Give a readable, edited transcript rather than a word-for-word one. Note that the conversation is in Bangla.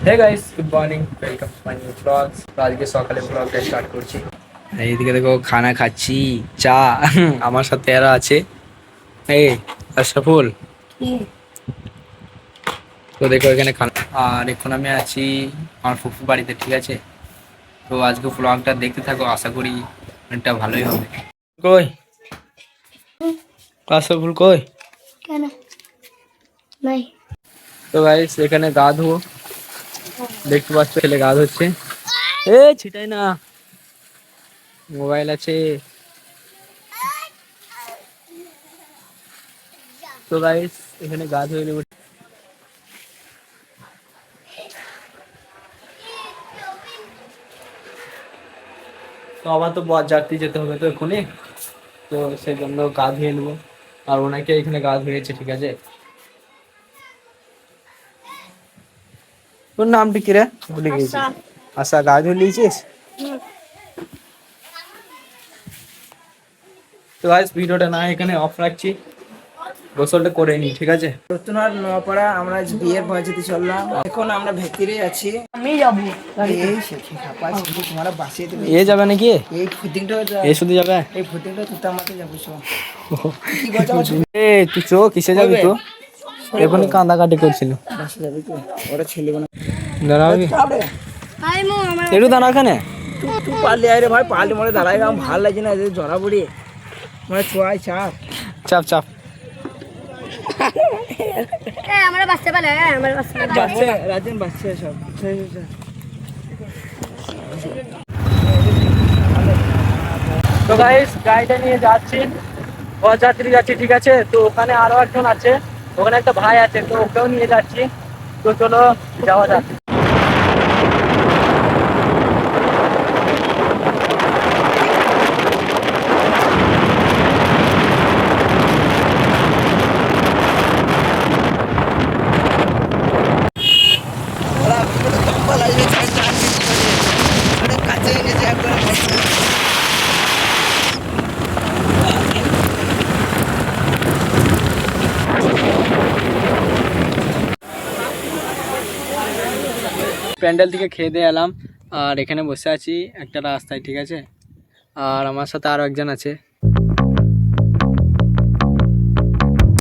Hey guys, good morning, welcome to my new blogs. তো আজকে সকালে ব্লগটা স্টার্ট করছি। এইদিকে দেখো খানা খাচ্ছি, চা। আমার সাথে এরা আছে, এই আশরাফুল। তো দেখো এখানে খানা, আর এখন আমি আছি আমার ফুফু বাড়িতে, ঠিক আছে। তো আজকে ব্লগটা দেখতে থাকো, আশা করি অনেকটা ভালোই হবে। কই আশরাফুল কই? কেন নাই? তো গাইস এখানে গা ধোবো, দেখতে পাচ্ছ ছেলে গা ধুচ্ছে। এ ছিটাই না, মোবাইল আছে। তো গাইস এখানে গা ধুয়ে নেব। তো আবার তো যাত্রী যেতে হবে তো এক্ষুনি, তো সেই জন্য গা ধুয়ে নেবো। আর ওনাকে এখানে গা ধুয়েছে, ঠিক আছে। তোর নামটা কি রে? ভুলে গেছি। আশা, গা ধুয়ে নিয়েছিস? তো গাইস ভিডিওটা না এখানে অফ রাখছি, গোসলটা করে নি, ঠিক আছে। রতনার নোয়াপাড়া আমরা বিয়ের পৌঁছাতে চললাম। এখন আমরা ভেতরে আছি। আমি যাবো। এই শেখে খাপা ছিল তোমরা বাসে দেবে। এ যাবে নাকি? এই ফুটিংটা এ শুধু যাবে? এই ফুটিংটা তুই আমাকে যাবো সব। এ তুই চো কিসে যাবি তো? এখনই কান্দাকাটি করছিল। বাসে যাবি তো? ওরা ছেলে বানা দাঁড়াবি আই মো আমার একটু, দাঁড়া এখানে। তুই পারলি আয় রে ভাই, পারলি মরে দাঁড়াই। আমার ভালো লাগছে না, জড়া পড়ি মানে ছোঁয়াই চাপ চাপ চাপ। আমরা বাসতে পারে, আমরা বাসতে পারে। বাচ্চা রাজেন বাচ্চা সব। তো গাইস গাড়িটা নিয়ে যাচ্ছি, যাত্রী যাচ্ছি, ঠিক আছে। তো ওখানে আরো একজন আছে, ওখানে একটা ভাই আছে, তো ওকেও নিয়ে যাচ্ছি। তো চলো যাওয়া যাক। কাছে গেছে একবার। প্যান্ডেল থেকে খেয়ে দিয়ে এলাম, আর এখানে বসে আছি একটা রাস্তায়, ঠিক আছে। আর আমার সাথে আরো একজন আছে,